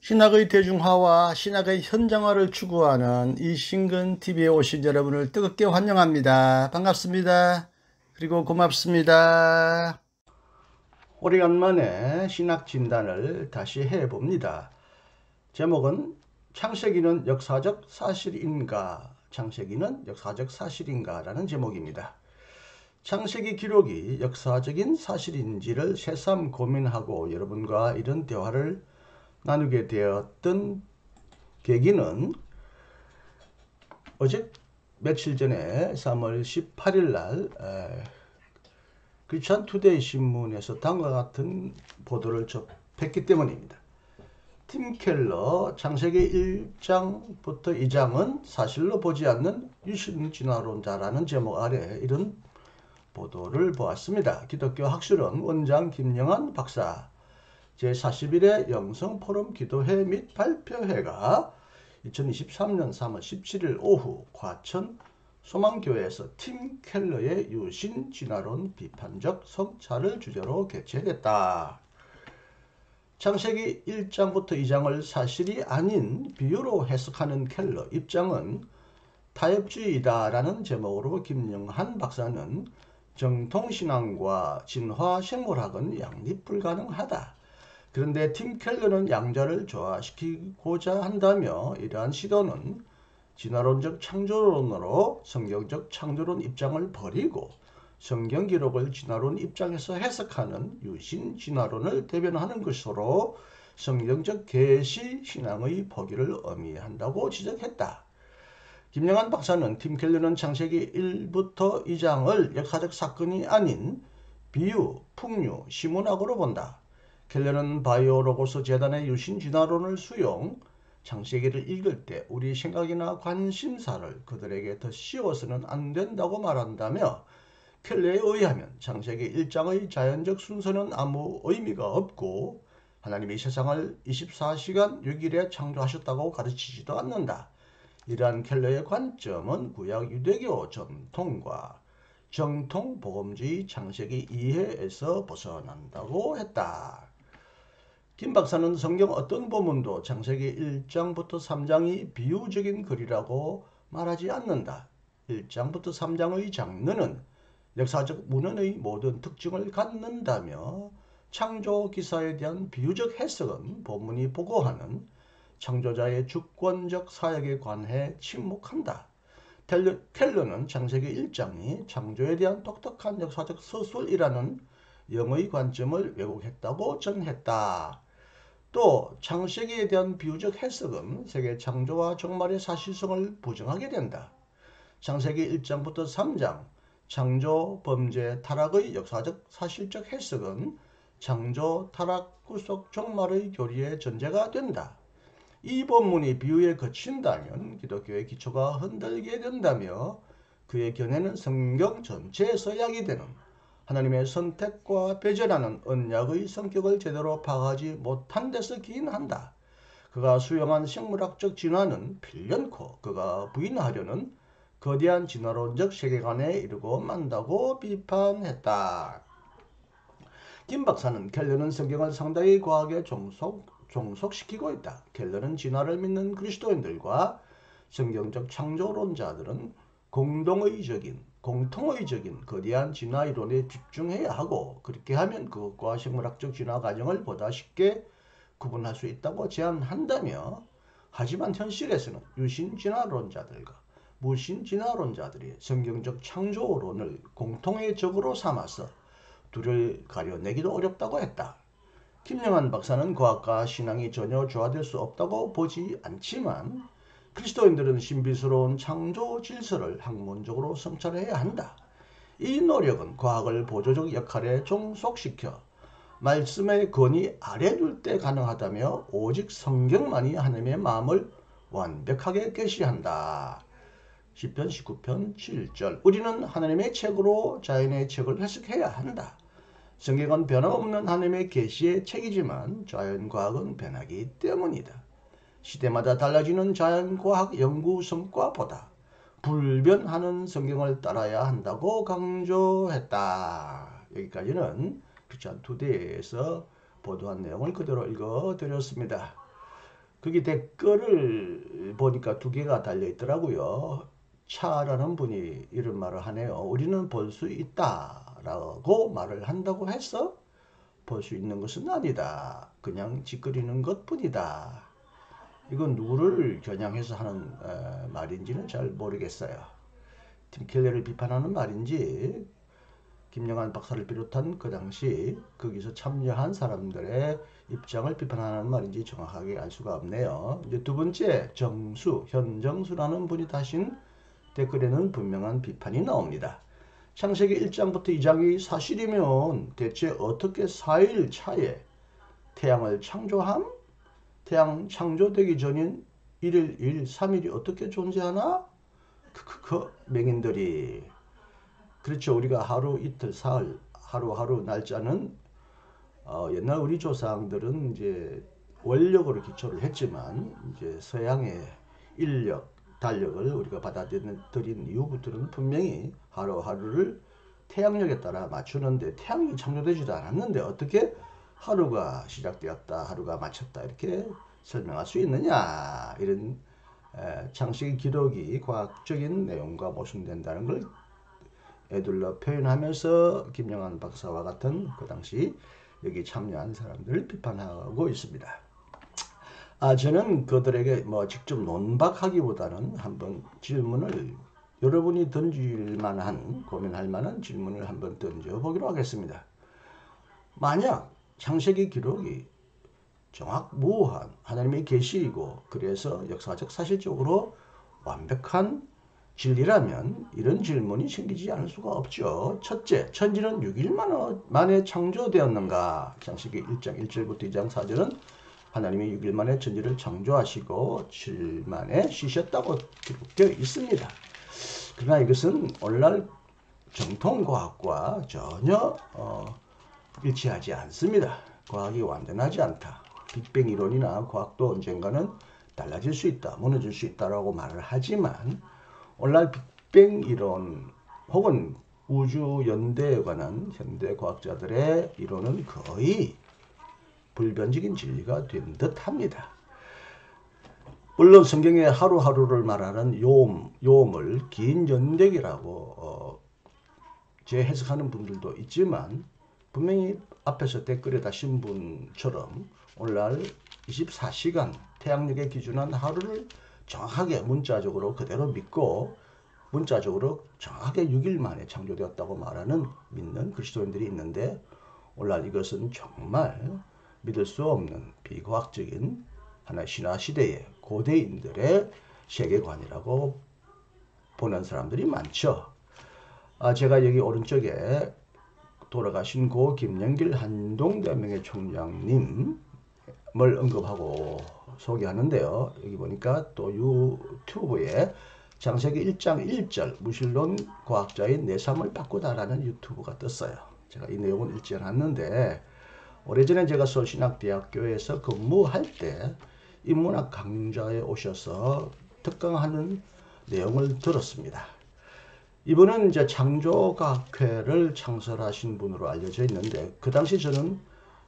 신학의 대중화와 신학의 현장화를 추구하는 이신근TV에 오신 여러분을 뜨겁게 환영합니다. 반갑습니다. 그리고 고맙습니다. 오래간만에 신학 진단을 다시 해봅니다. 제목은 창세기는 역사적 사실인가? 창세기는 역사적 사실인가? 라는 제목입니다. 창세기 기록이 역사적인 사실인지를 새삼 고민하고 여러분과 이런 대화를 나누게 되었던 계기는 어제 며칠 전에 3월 18일 날 크리스천 투데이 신문에서 다음과 같은 보도를 접했기 때문입니다. 팀 켈러 창세기 1장부터 2장은 사실로 보지 않는 유신진화론자라는 제목 아래 이런 보도를 보았습니다. 기독교 학술원 원장 김영환 박사 제41회 영성포럼 기도회 및 발표회가 2023년 3월 17일 오후 과천 소망교회에서 팀 켈러의 유신진화론 비판적 성찰을 주제로 개최됐다. 창세기 1장부터 2장을 사실이 아닌 비유로 해석하는 켈러 입장은 타협주의다라는 제목으로 김영환 박사는 정통신앙과 진화생물학은 양립 불가능하다. 그런데 팀 켈러는 양자를 조화시키고자 한다며 이러한 시도는 진화론적 창조론으로 성경적 창조론 입장을 버리고 성경 기록을 진화론 입장에서 해석하는 유신 진화론을 대변하는 것으로 성경적 계시 신앙의 포기를 의미한다고 지적했다. 김영환 박사는 팀 켈러는 창세기 1부터 2장을 역사적 사건이 아닌 비유, 풍류, 시문학으로 본다. 켈러는 바이오로고스 재단의 유신진화론을 수용, 창세기를 읽을 때 우리 생각이나 관심사를 그들에게 더 씌워서는 안 된다고 말한다며 켈러에 의하면 창세기 1장의 자연적 순서는 아무 의미가 없고 하나님이 세상을 24시간 6일에 창조하셨다고 가르치지도 않는다. 이러한 켈러의 관점은 구약 유대교 전통과 정통 복음주의 창세기 이해에서 벗어난다고 했다. 김 박사는 성경 어떤 본문도 창세기 1장부터 3장이 비유적인 글이라고 말하지 않는다. 1장부터 3장의 장르는 역사적 문헌의 모든 특징을 갖는다며 창조 기사에 대한 비유적 해석은 본문이 보고하는 창조자의 주권적 사역에 관해 침묵한다. 켈러는 창세기 1장이 창조에 대한 독특한 역사적 서술이라는 영의 관점을 왜곡했다고 전했다. 또 창세기에 대한 비유적 해석은 세계 창조와 종말의 사실성을 부정하게 된다. 창세기 1장부터 3장 창조, 범죄, 타락의 역사적 사실적 해석은 창조, 타락, 구속, 종말의 교리의 전제가 된다. 이 본문이 비유에 그친다면 기독교의 기초가 흔들게 된다며 그의 견해는 성경 전체에서 야기되는 하나님의 선택과 배제라는 언약의 성격을 제대로 파악하지 못한 데서 기인한다. 그가 수용한 생물학적 진화는 필연코 그가 부인하려는 거대한 진화론적 세계관에 이르고 만다고 비판했다. 김 박사는 켈러는 성경을 상당히 과하게 종속시키고 있다. 켈러는 진화를 믿는 그리스도인들과 성경적 창조론자들은 공통의적인 거대한 진화 이론에 집중해야 하고 그렇게 하면 그것과 생물학적 진화 과정을 보다 쉽게 구분할 수 있다고 제안한다며 하지만 현실에서는 유신진화론자들과 무신진화론자들이 성경적 창조론을 공통의 적으로 삼아서 둘을 가려내기도 어렵다고 했다. 김영환 박사는 과학과 신앙이 전혀 조화될 수 없다고 보지 않지만 그리스도인들은 신비스러운 창조 질서를 학문적으로 성찰해야 한다. 이 노력은 과학을 보조적 역할에 종속시켜 말씀의 권위 아래 둘 때 가능하다며 오직 성경만이 하나님의 마음을 완벽하게 계시한다. 시편 19편 7절 우리는 하나님의 책으로 자연의 책을 해석해야 한다. 성경은 변함없는 하나님의 계시의 책이지만 자연과학은 변하기 때문이다. 시대마다 달라지는 자연과학 연구 성과보다 불변하는 성경을 따라야 한다고 강조했다. 여기까지는 크리스천 투데이에서 보도한 내용을 그대로 읽어드렸습니다. 거기 댓글을 보니까 두 개가 달려 있더라고요. 차라는 분이 이런 말을 하네요. 우리는 볼 수 있다라고 말을 한다고 해서 볼 수 있는 것은 아니다. 그냥 짓거리는 것뿐이다. 이건 누구를 겨냥해서 하는 말인지는 잘 모르겠어요. 팀 켈레를 비판하는 말인지 김영환 박사를 비롯한 그 당시 거기서 참여한 사람들의 입장을 비판하는 말인지 정확하게 알 수가 없네요. 이제 두 번째, 현정수라는 분이 다신 댓글에는 분명한 비판이 나옵니다. 창세기 1장부터 2장이 사실이면 대체 어떻게 4일 차에 태양을 창조함? 태양 창조되기 전인 1일, 2일, 3일이 어떻게 존재하나? 맹인들이. 그렇죠. 우리가 하루, 이틀, 사흘, 하루하루 날짜는 옛날 우리 조상들은 이제 원력으로 기초를 했지만 이제 서양의 인력, 달력을 우리가 받아들인 이후부터는 분명히 하루하루를 태양력에 따라 맞추는데 태양이 창조되지도 않았는데 어떻게 하루가 시작되었다, 하루가 마쳤다 이렇게 설명할 수 있느냐, 이런 창세기 기록이 과학적인 내용과 모순된다는 걸 에둘러 표현하면서 김영환 박사와 같은 그 당시 여기 참여한 사람들을 비판하고 있습니다. 저는 그들에게 직접 논박하기보다는 한번 질문을, 여러분이 던질 만한, 고민할 만한 질문을 한번 던져보기로 하겠습니다. 만약 창세기 기록이 정확무한 하나님의 계시이고 그래서 역사적 사실적으로 완벽한 진리라면 이런 질문이 생기지 않을 수가 없죠. 첫째, 천지는 6일 만에 창조되었는가? 창세기 1장 1절부터 2장 4절은 하나님이 6일 만에 천지를 창조하시고 7일 만에 쉬셨다고 기록되어 있습니다. 그러나 이것은 오늘날 정통과학과 전혀 일치하지 않습니다. 과학이 완전하지 않다. 빅뱅 이론이나 과학도 언젠가는 달라질 수 있다, 무너질 수 있다라고 말을 하지만 오늘날 빅뱅 이론 혹은 우주 연대에 관한 현대 과학자들의 이론은 거의 불변적인 진리가 된 듯합니다. 물론 성경에 하루하루를 말하는 요음을 긴 연대기라고 재해석하는 분들도 있지만 분명히 앞에서 댓글에 다신 분처럼 오늘날 24시간 태양력에 기준한 하루를 정확하게 문자적으로 그대로 믿고 문자적으로 정확하게 6일 만에 창조되었다고 믿는 그리스도인들이 있는데 오늘날 이것은 정말 믿을 수 없는 비과학적인 하나의 신화 시대의 고대인들의 세계관이라고 보는 사람들이 많죠. 제가 여기 오른쪽에 돌아가신 고 김영길 한동대명의 총장님을 언급하고 소개하는데요. 여기 보니까 또 유튜브에 창세기 1장 1절 무신론 과학자의 내삼을 바꾸다라는 유튜브가 떴어요. 제가 이 내용은 읽지 않았는데 오래전에 제가 서울신학대학교에서 근무할 때 인문학 강좌에 오셔서 특강하는 내용을 들었습니다. 이분은 이제 창조과학회를 창설하신 분으로 알려져 있는데 그 당시 저는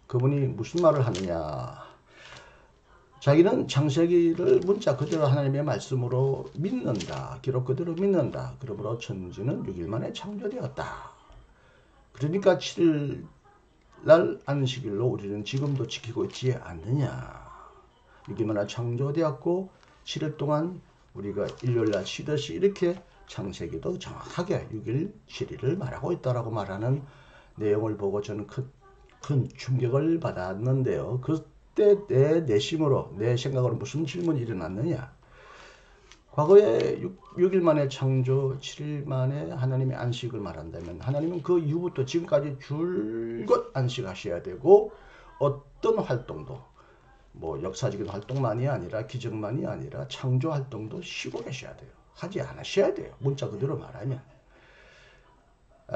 그분이 무슨 말을 하느냐, 자기는 창세기를 문자 그대로 하나님의 말씀으로 믿는다, 기록 그대로 믿는다, 그러므로 천지는 6일 만에 창조되었다. 그러니까 7일 날 안식일로 우리는 지금도 지키고 있지 않느냐. 6일 만에 창조되었고 7일 동안 우리가 일요일날 쉬듯이 이렇게 창세기도 정확하게 6일 7일을 말하고 있다라고 말하는 내용을 보고 저는 큰 충격을 받았는데요. 그때 내 내심으로, 내 생각으로 무슨 질문이 일어났느냐. 과거에 6일 만에 창조, 7일 만에 하나님의 안식을 말한다면 하나님은 그 이후부터 지금까지 줄곧 안식하셔야 되고 어떤 활동도 역사적인 활동만이 아니라 기적만이 아니라 창조 활동도 쉬고 계셔야 돼요. 하지 않으셔야 돼요. 문자 그대로 말하면.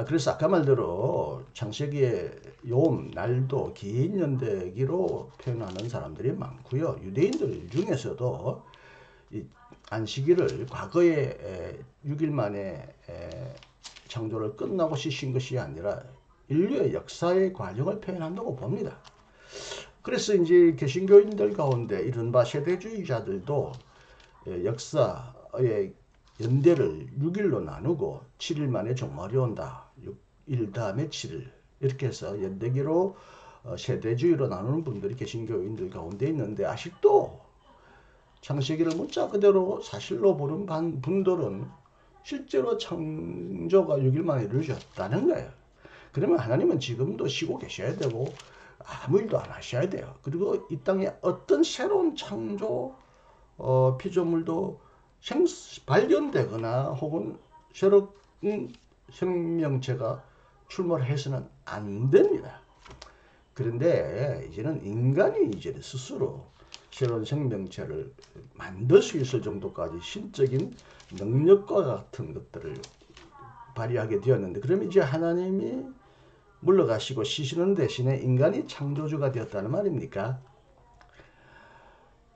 그래서 아까 말대로 창세기의 요음, 날도 긴 연대기로 표현하는 사람들이 많고요. 유대인들 중에서도 이 안식일을 과거에 6일 만에 창조를 끝나고 쉬신 것이 아니라 인류의 역사의 과정을 표현한다고 봅니다. 그래서 이제 개신교인들 가운데 이른바 세대주의자들도 역사의 연대를 6일로 나누고 7일 만에 종말이 온다. 6일 다음에 7일 이렇게 해서 연대기로 세대주의로 나누는 분들이 개신교인들 가운데 있는데 아직도 창세기를 문자 그대로 사실로 보는 분들은 실제로 창조가 6일 만에 이루어졌다는 거예요. 그러면 하나님은 지금도 쉬고 계셔야 되고 아무 일도 안 하셔야 돼요. 그리고 이 땅에 어떤 새로운 창조 피조물도 발견되거나 혹은 새로운 생명체가 출몰해서는 안 됩니다. 그런데 이제는 인간이 이제 스스로 새로운 생명체를 만들 수 있을 정도까지 신적인 능력과 같은 것들을 발휘하게 되었는데, 그러면 이제 하나님이 물러가시고 쉬시는 대신에 인간이 창조주가 되었다는 말입니까?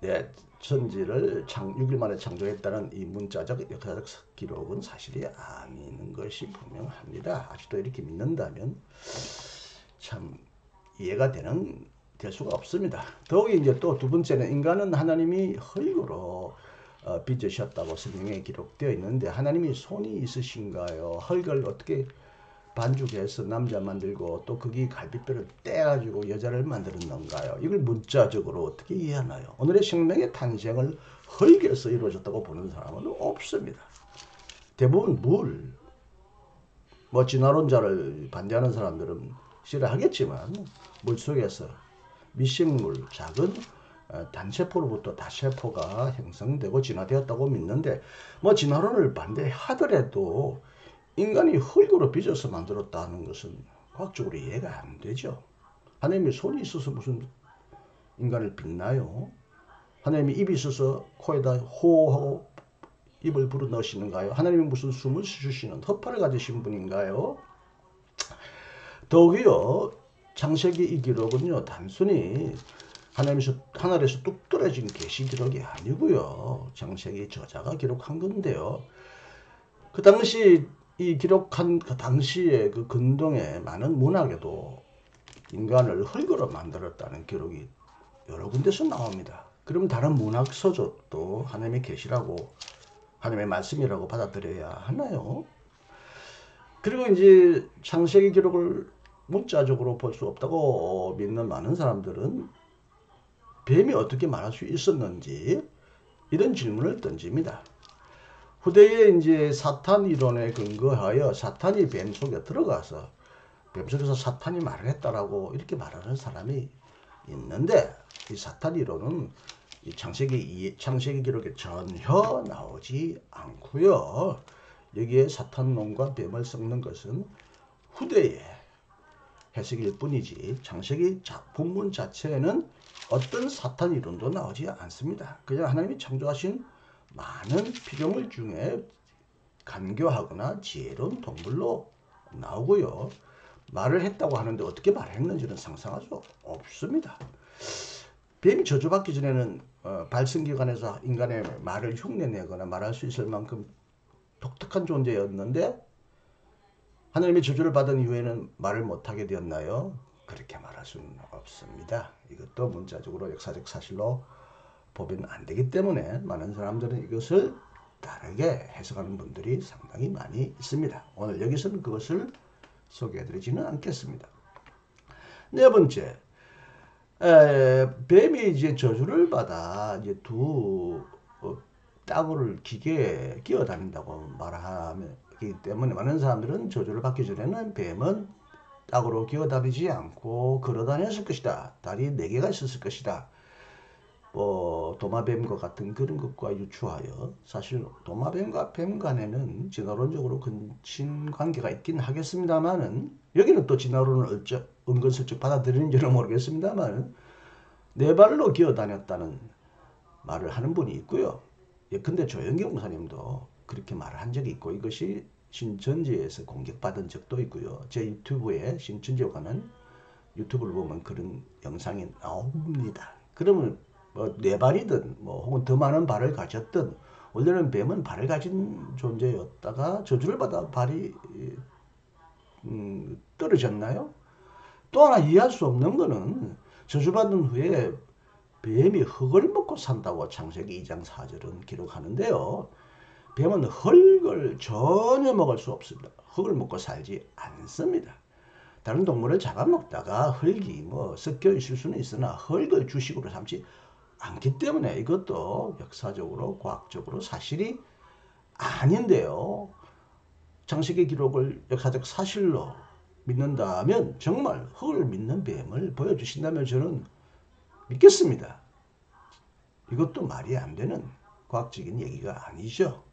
네, 천지를 6일 만에 창조했다는 이 문자적 역사적 기록은 사실이 아닌 것이 분명합니다. 아직도 이렇게 믿는다면 참 이해가 될 수가 없습니다. 더욱이 이제 또 두 번째는 인간은 하나님이 흙으로 빚으셨다고 성경에 기록되어 있는데 하나님이 손이 있으신가요? 흙을 어떻게 반죽해서 남자 만들고 또 거기 갈비뼈를 떼가지고 여자를 만들었는가요? 이걸 문자적으로 어떻게 이해하나요? 오늘의 생명의 탄생을 흙에서 이루어졌다고 보는 사람은 없습니다. 대부분 진화론자를 반대하는 사람들은 싫어하겠지만 물속에서 미생물, 작은 단세포로부터 다세포가 형성되고 진화되었다고 믿는데 진화론을 반대하더라도 인간이 흙으로 빚어서 만들었다는 것은 과학적으로 이해가 안 되죠. 하나님이 손이 있어서 무슨 인간을 빚나요? 하나님이 입이 있어서 코에다 호하고 입을 불어넣으시는가요? 하나님이 무슨 숨을 쉬시는 허파를 가지신 분인가요? 더욱이요, 창세기 이 기록은요, 단순히 하늘에서 뚝 떨어진 계시 기록이 아니고요. 창세기 저자가 기록한 건데요. 그 당시 이 기록한 그 당시에 그 근동의 많은 문학에도 인간을 흙으로 만들었다는 기록이 여러 군데서 나옵니다. 그러면 다른 문학 서적도 하나님의 계시라고 하나님의 말씀이라고 받아들여야 하나요? 그리고 이제 창세기 기록을 문자적으로 볼 수 없다고 믿는 많은 사람들은 뱀이 어떻게 말할 수 있었는지 이런 질문을 던집니다. 후대에 이제 사탄 이론에 근거하여 사탄이 뱀 속에 들어가서 뱀 속에서 사탄이 말을 했다라고 이렇게 말하는 사람이 있는데 이 사탄 이론은 이 창세기 기록에 전혀 나오지 않고요. 여기에 사탄론과 뱀을 섞는 것은 후대의 해석일 뿐이지 창세기 본문 자체에는 어떤 사탄 이론도 나오지 않습니다. 그냥 하나님이 창조하신 많은 피조물 중에 간교하거나 지혜로운 동물로 나오고요. 말을 했다고 하는데 어떻게 말했는지는 상상할 수 없습니다. 뱀이 저주받기 전에는 발성기관에서 인간의 말을 흉내내거나 말할 수 있을 만큼 독특한 존재였는데 하나님의 저주를 받은 이후에는 말을 못하게 되었나요? 그렇게 말할 수는 없습니다. 이것도 문자적으로 역사적 사실로 보면 안 되기 때문에 많은 사람들은 이것을 다르게 해석하는 분들이 상당히 많이 있습니다. 오늘 여기서는 그것을 소개해드리지는 않겠습니다. 네 번째, 뱀이 이제 저주를 받아 이제 두 땅을 기계에 기어다닌다고 말하기 때문에 많은 사람들은 저주를 받기 전에는 뱀은 땅으로 기어다니지 않고 걸어다녔을 것이다. 다리 4개가 있었을 것이다. 도마뱀과 같은 그런 것과 유추하여 사실 도마뱀과 뱀 간에는 진화론적으로 근친 관계가 있긴 하겠습니다만은 여기는 또 진화론을 은근슬쩍 받아들이는지는 모르겠습니다만 4발로 기어다녔다는 말을 하는 분이 있고요. 근데 조영기 목사님도 그렇게 말을 한 적이 있고 이것이 신천지에서 공격받은 적도 있고요. 제 유튜브에 신천지에 관한 유튜브를 보면 그런 영상이 나옵니다. 그러면 4발이든 혹은 더 많은 발을 가졌든 원래는 뱀은 발을 가진 존재였다가 저주를 받아 발이 떨어졌나요? 또 하나 이해할 수 없는 거는 저주받은 후에 뱀이 흙을 먹고 산다고 창세기 2장 4절은 기록하는데요. 뱀은 흙을 전혀 먹을 수 없습니다. 흙을 먹고 살지 않습니다. 다른 동물을 잡아먹다가 흙이 뭐 섞여 있을 수는 있으나 흙을 주식으로 삼지 않기 때문에 이것도 역사적으로 과학적으로 사실이 아닌데요. 창세기 기록을 역사적 사실로 믿는다면 정말 흙을 믿는 뱀을 보여주신다면 저는 믿겠습니다. 이것도 말이 안 되는 과학적인 얘기가 아니죠.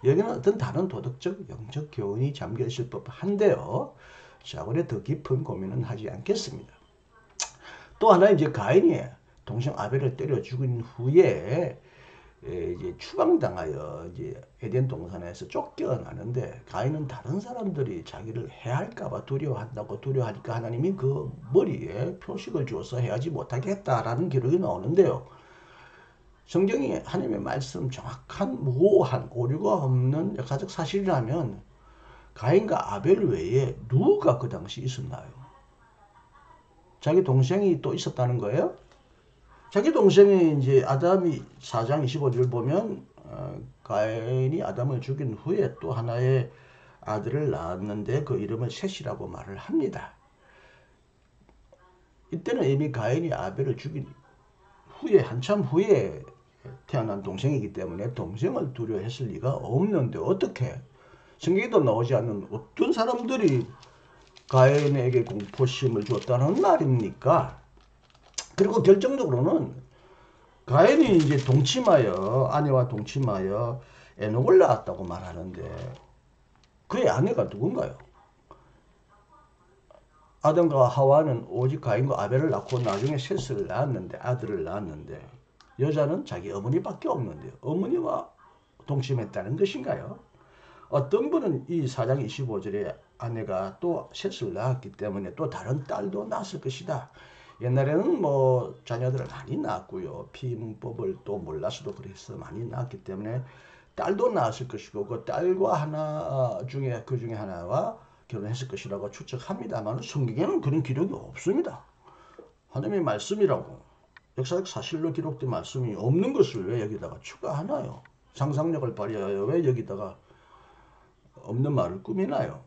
여기는 어떤 다른 도덕적, 영적 교훈이 잠겨 있을 법한데요. 차원의 더 깊은 고민은 하지 않겠습니다. 또 하나 이제 가인이 동생 아벨을 때려 죽인 후에 이제 추방당하여 이제 에덴 동산에서 쫓겨나는데 가인은 다른 사람들이 자기를 해할까봐 두려워하니까 하나님이 그 머리에 표식을 주어서 해하지 못하게 했다라는 기록이 나오는데요. 성경이 하나님의 말씀 정확한 모호한 오류가 없는 역사적 사실이라면 가인과 아벨 외에 누가 그 당시 있었나요? 자기 동생이 또 있었다는 거예요? 자기 동생이 이제 아담이 4장 25절 보면 가인이 아담을 죽인 후에 또 하나의 아들을 낳았는데 그 이름을 셋이라고 말을 합니다. 이때는 이미 가인이 아벨을 죽인 후에 한참 후에 태어난 동생이기 때문에 동생을 두려워했을 리가 없는데 어떻게 성경에도 나오지 않는 어떤 사람들이 가인에게 공포심을 줬다는 말입니까? 그리고 결정적으로는 가인이 이제 아내와 동침하여 에녹을 낳았다고 말하는데 그의 아내가 누군가요? 아담과 하와는 오직 가인과 아벨을 낳고 나중에 셋을 낳았는데 아들을 낳았는데 여자는 자기 어머니밖에 없는데요. 어머니와 동침했다는 것인가요? 어떤 분은 이 4장 25절에 아내가 또 셋을 낳았기 때문에 또 다른 딸도 낳았을 것이다. 옛날에는 뭐 자녀들을 많이 낳았고요. 피임법을 또 몰라서도 그래서 많이 낳았기 때문에 딸도 낳았을 것이고 그 딸과 하나 중에 그 중에 하나와 결혼했을 것이라고 추측합니다만 성경에는 그런 기록이 없습니다. 하나님의 말씀이라고 역사적 사실로 기록된 말씀이 없는 것을 왜 여기다가 추가하나요? 상상력을 발휘하여 왜 여기다가 없는 말을 꾸미나요?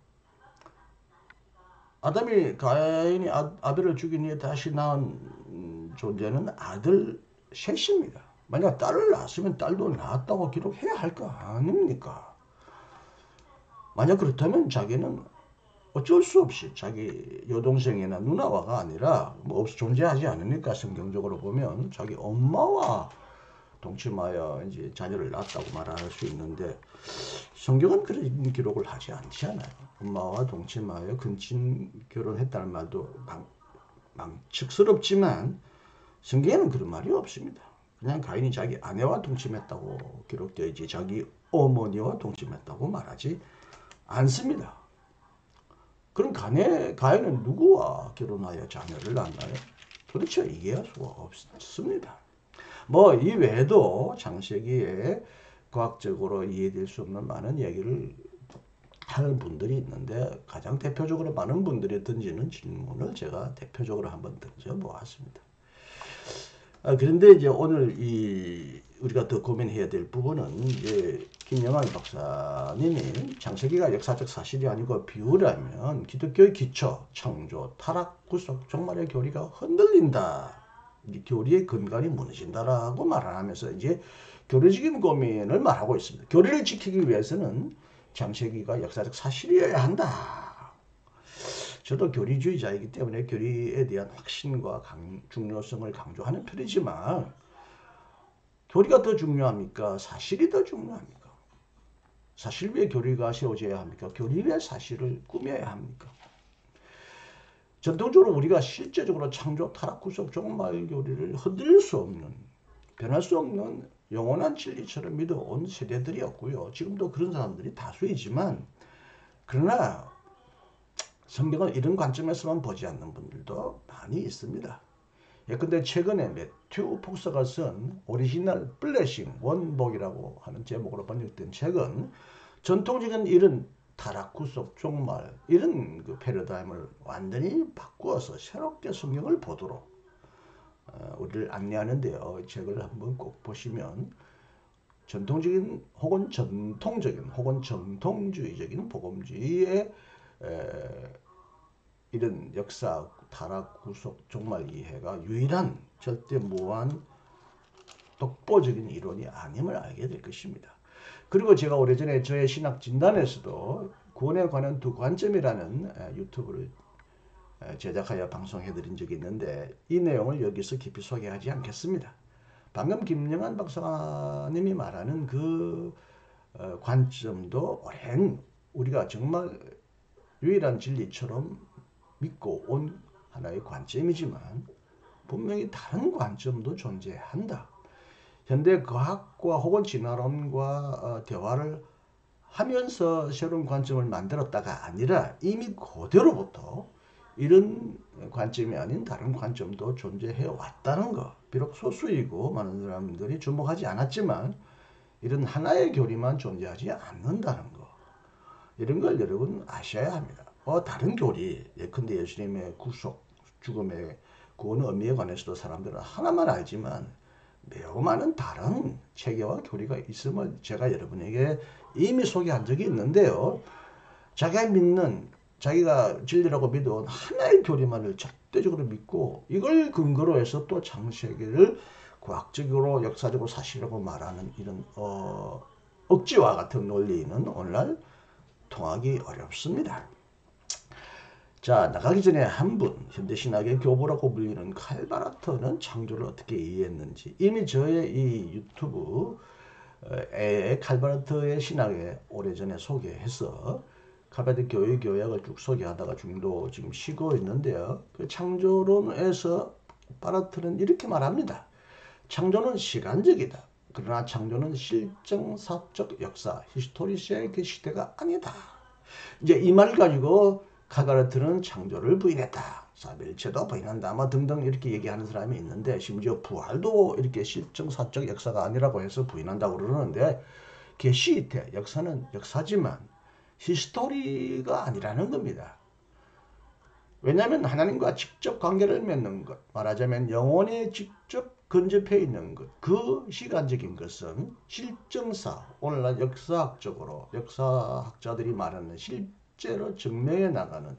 아담이 가인이 아벨을 죽인 후에 다시 낳은 존재는 아들 셋입니다. 만약 딸을 낳았으면 딸도 낳았다고 기록해야 할 거 아닙니까? 만약 그렇다면 자기는 어쩔 수 없이 자기 여동생이나 누나와가 아니라 뭐 존재하지 않으니까 성경적으로 보면 자기 엄마와 동침하여 이제 자녀를 낳았다고 말할 수 있는데 성경은 그런 기록을 하지 않지 않아요. 엄마와 동침하여 근친 결혼했다는 말도 망측스럽지만 성경에는 그런 말이 없습니다. 그냥 가인이 자기 아내와 동침했다고 기록되어 있지 자기 어머니와 동침했다고 말하지 않습니다. 그럼 가인은 누구와 결혼하여 자녀를 낳나요? 도대체 이해할 수가 없습니다. 뭐 이 외에도 창세기에 과학적으로 이해될 수 없는 많은 얘기를 하는 분들이 있는데 가장 대표적으로 많은 분들이 던지는 질문을 제가 대표적으로 한번 던져보았습니다. 그런데 이제 오늘 우리가 더 고민해야 될 부분은 이제 김영환 박사님이 창세기가 역사적 사실이 아니고 비유라면 기독교의 기초, 창조, 타락, 구속, 종말의 교리가 흔들린다. 교리의 근간이 무너진다라고 말하면서 이제 교리적인 고민을 말하고 있습니다. 교리를 지키기 위해서는 창세기가 역사적 사실이어야 한다. 저도 교리주의자이기 때문에 교리에 대한 확신과 중요성을 강조하는 편이지만 교리가 더 중요합니까? 사실이 더 중요합니까? 사실 위에 교리가 세워져야 합니까? 교리 위에 사실을 꾸며야 합니까? 전통적으로 우리가 실제적으로 창조, 타락, 구속, 종말 교리를 흔들 수 없는, 변할 수 없는 영원한 진리처럼 믿어온 세대들이었고요. 지금도 그런 사람들이 다수이지만 그러나 성경을 이런 관점에서만 보지 않는 분들도 많이 있습니다. 예컨대 최근에 매튜 폭스가 쓴 오리지널 블레싱, 원복이라고 하는 제목으로 번역된 책은 전통적인 이런 타락, 구속, 종말 이런 그 패러다임을 완전히 바꾸어서 새롭게 성경을 보도록 우리를 안내하는데요. 책을 한번 꼭 보시면 전통적인 혹은 전통적인 혹은 정통주의적인 복음주의의 이런 역사, 타락, 구속, 종말 이해가 유일한 절대 무한 독보적인 이론이 아님을 알게 될 것입니다. 그리고 제가 오래전에 저의 신학 진단에서도 구원에 관한 두 관점이라는 유튜브를 제작하여 방송해드린 적이 있는데 이 내용을 여기서 깊이 소개하지 않겠습니다. 방금 김영환 박사님이 말하는 그 관점도 오랜 우리가 정말 유일한 진리처럼 믿고 온 하나의 관점이지만 분명히 다른 관점도 존재한다. 현대 과학과 혹은 진화론과 대화를 하면서 새로운 관점을 만들었다가 아니라 이미 그대로부터 이런 관점이 아닌 다른 관점도 존재해 왔다는 것. 비록 소수이고 많은 사람들이 주목하지 않았지만 이런 하나의 교리만 존재하지 않는다는 것. 이런 걸 여러분 아셔야 합니다. 다른 교리, 예컨대 예수님의 구속, 죽음의 구원 의미에 관해서도 사람들은 하나만 알지만 매우 많은 다른 체계와 교리가 있음을 제가 여러분에게 이미 소개한 적이 있는데요. 자기가 믿는, 자기가 진리라고 믿어온 하나의 교리만을 절대적으로 믿고 이걸 근거로 해서 또 창세기를 과학적으로 역사적으로 사실이라고 말하는 이런 억지와 같은 논리는 오늘날 통하기 어렵습니다. 자, 나가기 전에 한 분, 현대신학의 교보라고 불리는 칼바라터는 창조를 어떻게 이해했는지 이미 저의 이 유튜브에 칼바라터의 신학에 오래전에 소개해서 칼바라터 교회 교약을 쭉 소개하다가 중도 지금 쉬고 있는데요. 그 창조론에서 바라터는 이렇게 말합니다. 창조는 시간적이다. 그러나 창조는 실정사적 역사, 히스토리시의 그 시대가 아니다. 이제 이 말 가지고 카가르트는 창조를 부인했다. 사별체도 부인한다. 뭐 등등 이렇게 얘기하는 사람이 있는데 심지어 부활도 이렇게 실정사적 역사가 아니라고 해서 부인한다고 그러는데 계시이태 역사는 역사지만 히스토리가 아니라는 겁니다. 왜냐하면 하나님과 직접 관계를 맺는 것, 말하자면 영혼에 직접 근접해 있는 것, 그 시간적인 것은 실정사, 오늘날 역사학자들이 말하는 실제로 증명해 나가는,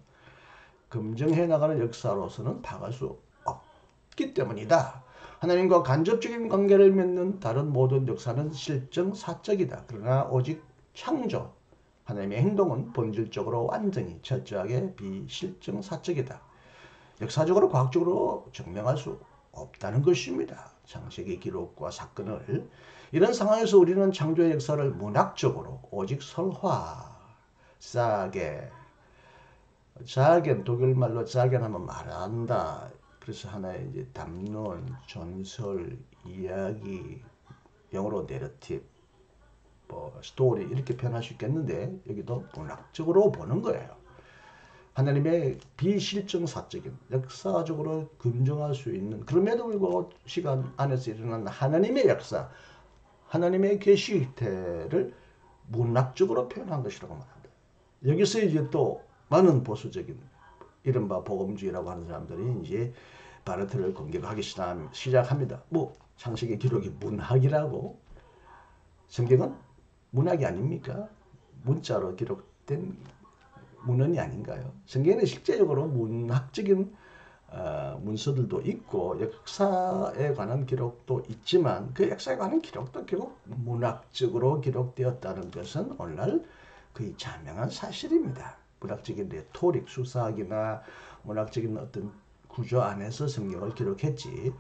검증해 나가는 역사로서는 파악할 수 없기 때문이다. 하나님과 간접적인 관계를 맺는 다른 모든 역사는 실정사적이다. 그러나 오직 창조, 하나님의 행동은 본질적으로 완전히 철저하게 비실정사적이다. 역사적으로 과학적으로 증명할 수 없다는 것입니다. 창세기 기록과 사건을. 이런 상황에서 우리는 창조의 역사를 문학적으로 오직 설화, 사겐, 독일말로 사겐 하면 말한다. 그래서 하나의 이제 담론, 전설, 이야기, 영어로 내러티브, 스토리 이렇게 표현할 수 있겠는데 여기도 문학적으로 보는 거예요. 하나님의 비실정사적인 역사적으로 검증할 수 있는 그럼에도 불구하고 시간 안에서 일어난 하나님의 역사, 하나님의 계시태를 문학적으로 표현한 것이라고 말합니다. 여기서 이제 또 많은 보수적인 이른바 복음주의라고 하는 사람들이 이제 바르트를 공격하기 시작합니다. 창세기 기록이 문학이라고. 성경은 문학이 아닙니까? 문자로 기록된 문헌이 아닌가요? 성경에는 실제적으로 문학적인 문서들도 있고 역사에 관한 기록도 있지만 그 역사에 관한 기록도 결국 문학적으로 기록되었다는 것은 오늘날 거의 자명한 사실입니다. 문학적인 레토릭, 수사학이나 문학적인 어떤 구조 안에서 성경을 기록했지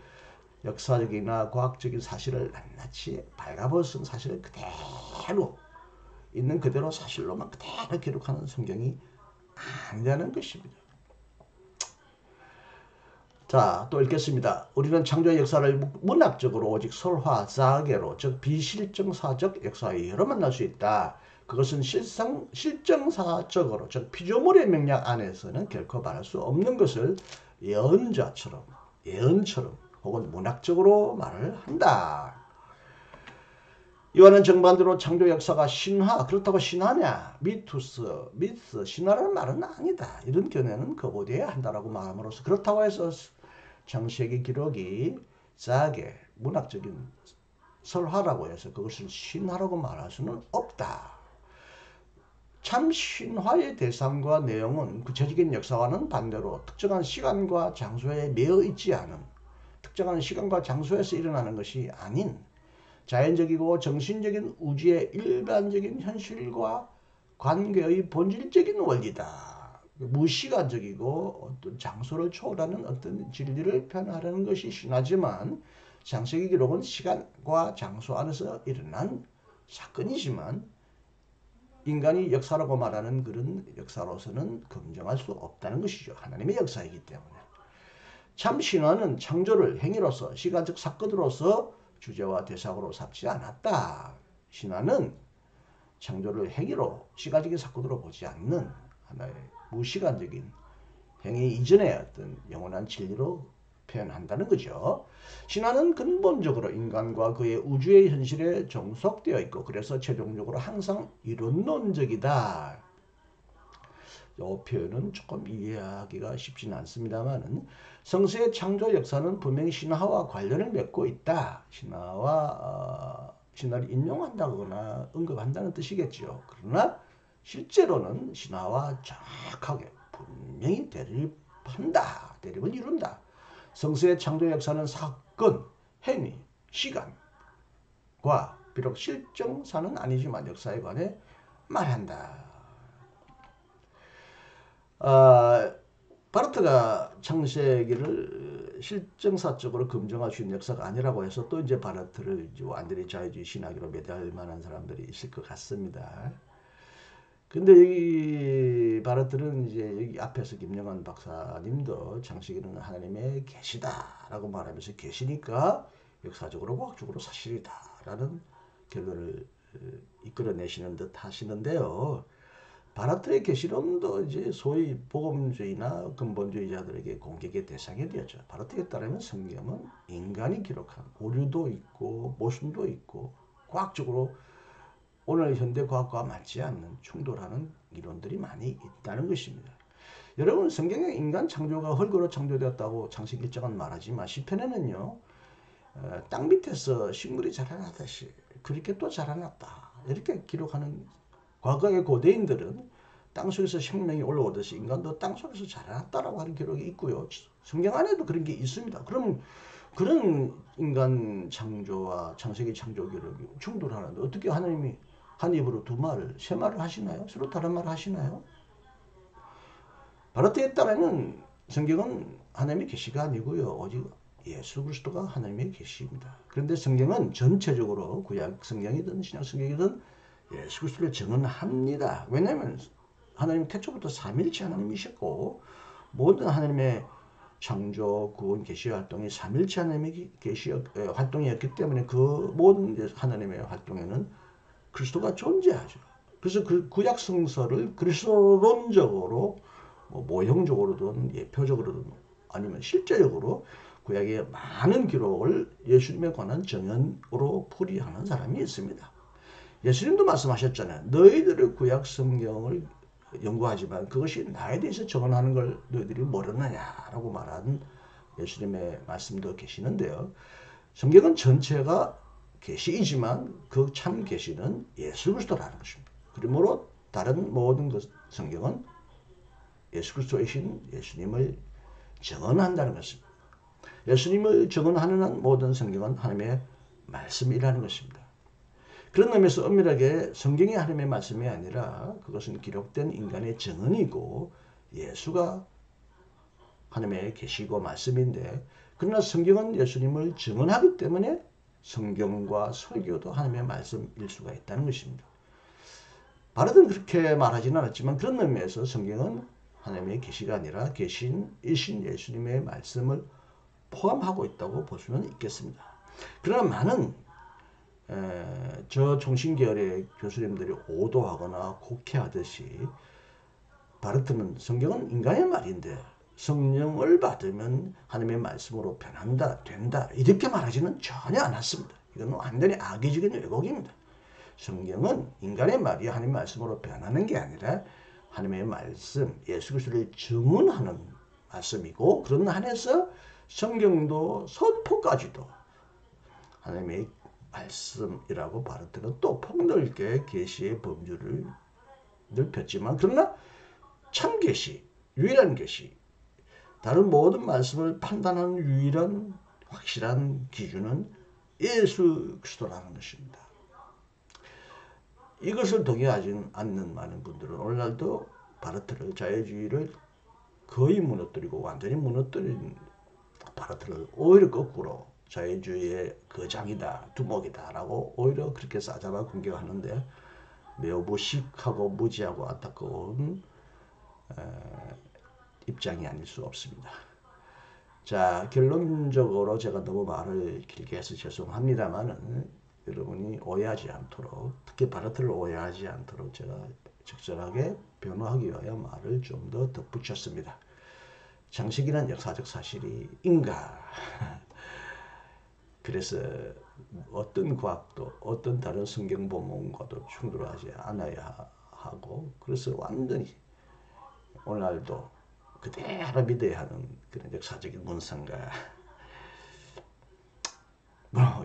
역사적이나 과학적인 사실을 낱낱이 발가벗은 사실을 그대로 있는 그대로 사실로만 그대로 기록하는 성경이 아니라는 것입니다. 자, 또 읽겠습니다. 우리는 창조의 역사를 문학적으로 오직 설화, 사계로 즉 비실정사적 역사로 만날 수 있다. 그것은 실정사적으로 즉 피조물의 맥락 안에서는 결코 말할 수 없는 것을 예언처럼 혹은 문학적으로 말을 한다. 이와는 정반대로 창조 역사가 신화, 그렇다고 신화냐, 미트, 신화라는 말은 아니다. 이런 견해는 거부되어야 한다라고 말함으로써 그렇다고 해서 창세기 기록이 짜게 문학적인 설화라고 해서 그것을 신화라고 말할 수는 없다. 참 신화의 대상과 내용은 구체적인 역사와는 반대로 특정한 시간과 장소에 매여 있지 않은, 특정한 시간과 장소에서 일어나는 것이 아닌 자연적이고 정신적인 우주의 일반적인 현실과 관계의 본질적인 원리다. 무시간적이고 어떤 장소를 초월하는 어떤 진리를 표현하려는 것이 신화지만, 창세기 기록은 시간과 장소 안에서 일어난 사건이지만 인간이 역사라고 말하는 그런 역사로서는 검증할 수 없다는 것이죠. 하나님의 역사이기 때문에. 참 신화는 창조를 행위로서 시간적 사건으로서 주제와 대상으로 삼지 않았다. 신화는 창조를 행위로 시간적인 사건으로 보지 않는 하나의 무시간적인 행위 이전의 어떤 영원한 진리로 표현한다는 거죠. 신화는 근본적으로 인간과 그의 우주의 현실에 종속되어 있고 그래서 최종적으로 항상 이론론적이다. 이 표현은 조금 이해하기가 쉽지는 않습니다만 성서의 창조 역사는 분명히 신화와 관련을 맺고 있다. 신화를 인용한다거나 언급한다는 뜻이겠죠. 그러나 실제로는 신화와 정확하게 분명히 대립을 이룬다. 성서의 창조 역사는 사건, 행위, 시간과 비록 실정사는 아니지만 역사에 관해 말한다. 바르트가 창세기를 실정사적으로 검증할 수 있는 역사가 아니라고 해서 또 이제 바르트를 완전히 자유주의 신학으로 매도할 만한 사람들이 있을 것 같습니다. 근데 이 바르트는 이제 여기 앞에서 김영환 박사님도 창세기는 하나님의 계시다라고 말하면서 계시니까 역사적으로 과학적으로 사실이다라는 결론을 이끌어내시는 듯 하시는데요. 바르트의 계시론도 이제 소위 복음주의나 근본주의자들에게 공격의 대상이 되었죠. 바르트에 따르면 성경은 인간이 기록한 오류도 있고 모순도 있고 과학적으로 오늘 현대 과학과 맞지 않는 충돌하는 이론들이 많이 있다는 것입니다. 여러분, 성경에 인간 창조가 흙으로 창조되었다고 창세기 1장은 말하지만 시편에는요, 땅 밑에서 식물이 자라나듯이 그렇게 또 자라났다 이렇게 기록하는, 과거의 고대인들은 땅속에서 생명이 올라오듯이 인간도 땅속에서 자라났다라고 하는 기록이 있고요. 성경 안에도 그런 게 있습니다. 그럼 그런 인간 창조와 창세기 창조 기록이 충돌하는데 어떻게 하나님이 한 입으로 두 말을, 세 말을 하시나요? 서로 다른 말을 하시나요? 바르트에 따르면 성경은 하나님의 계시가 아니고요. 오직 예수 그리스도가 하나님의 계시입니다. 그런데 성경은 전체적으로 구약 성경이든 신약 성경이든 예수 그리스도를 증언합니다. 왜냐하면 하나님 태초부터 삼일체 하나님이셨고 모든 하나님의 창조, 구원, 계시 활동이 삼일체 하나님의 계시 활동이었기 때문에 그 모든 하나님의 활동에는 그리스도가 존재하죠. 그래서 그 구약 성서를 그리스도론적으로 모형적으로든 예표적으로든 아니면 실제적으로 구약의 많은 기록을 예수님에 관한 정언으로 풀이하는 사람이 있습니다. 예수님도 말씀하셨잖아요. 너희들의 구약 성경을 연구하지만 그것이 나에 대해서 정언하는 걸 너희들이 모르느냐라고 말하는 예수님의 말씀도 계시는데요. 성경은 전체가 계시이지만 그 참 계시는 예수 그리스도라는 것입니다. 그러므로 다른 모든 성경은 예수 그리스도이신 예수님을 증언한다는 것입니다. 예수님을 증언하는 한 모든 성경은 하나님의 말씀이라는 것입니다. 그런 의미에서 엄밀하게 성경이 하나님의 말씀이 아니라 그것은 기록된 인간의 증언이고 예수가 하나님의 계시고 말씀인데, 그러나 성경은 예수님을 증언하기 때문에 성경과 설교도 하나님의 말씀일 수가 있다는 것입니다. 바르트는 그렇게 말하지는 않았지만 그런 의미에서 성경은 하나님의 계시가 아니라 계신이신 예수님의 말씀을 포함하고 있다고 볼 수는 있겠습니다. 그러나 많은 저 종신계열의 교수님들이 오도하거나 곡해하듯이 바르트는 성경은 인간의 말인데 성령을 받으면 하나님의 말씀으로 변한다, 된다 이렇게 말하지는 전혀 않았습니다. 이건 완전히 악의적인 왜곡입니다. 성경은 인간의 말이 하나님의 말씀으로 변하는 게 아니라 하나님의 말씀, 예수 그리스도를 증언하는 말씀이고 그런 한에서 성경도 선포까지도 하나님의 말씀이라고 바르트는 또 폭넓게 계시의 범주를 넓혔지만 그러나 참 계시, 유일한 계시, 다른 모든 말씀을 판단하는 유일한 확실한 기준은 예수 그리스도라는 것입니다. 이것을 동의하지 않는 많은 분들은 오늘날도 바르트를 자유주의를 거의 무너뜨리고 완전히 무너뜨린 바르트를 오히려 거꾸로 자유주의의 거장이다, 두목이다 라고 오히려 그렇게 싸잡아 공격하는데 매우 무식하고 무지하고 안타까운 입장이 아닐 수 없습니다. 자, 결론적으로 제가 너무 말을 길게 해서 죄송합니다만은 여러분이 오해하지 않도록, 특히 바르트를 오해하지 않도록 제가 적절하게 변호하기 위하여 말을 좀 더 덧붙였습니다. 장식이란 역사적 사실인가? 그래서 어떤 과학도 어떤 다른 성경 본문과도 충돌하지 않아야 하고, 그래서 완전히 오늘날도 그대로 믿어야 하는 그런 역사적인 문상가.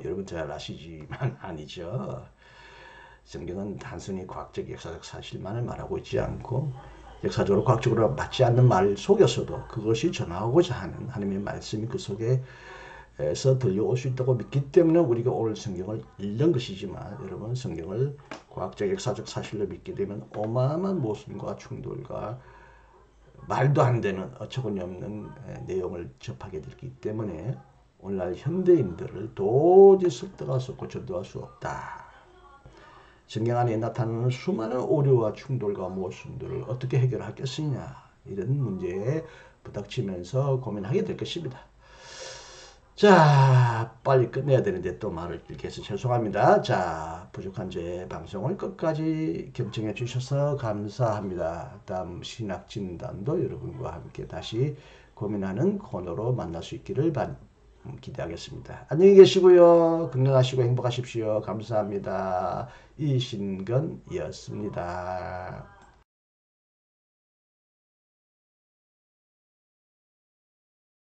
여러분 잘 아시지만 아니죠. 성경은 단순히 과학적 역사적 사실만을 말하고 있지 않고 역사적으로 과학적으로 맞지 않는 말 속에서도 그것이 전하고자 하는 하나님의 말씀이 그 속에서 들려올 수 있다고 믿기 때문에 우리가 오늘 성경을 읽는 것이지만, 여러분 성경을 과학적 역사적 사실로 믿게 되면 어마어마한 모순과 충돌과 말도 안 되는 어처구니 없는 내용을 접하게 되기 때문에 오늘날 현대인들을 도저히 설득할 수 없고 전도할 수 없다. 성경 안에 나타나는 수많은 오류와 충돌과 모순들을 어떻게 해결하겠느냐, 이런 문제에 부닥치면서 고민하게 될 것입니다. 자, 빨리 끝내야 되는데 또 말을 길게 해서 죄송합니다. 자, 부족한 제 방송을 끝까지 경청해 주셔서 감사합니다. 다음 신학진단도 여러분과 함께 다시 고민하는 코너로 만날 수 있기를 기대하겠습니다. 안녕히 계시고요. 건강하시고 행복하십시오. 감사합니다. 이신건이었습니다.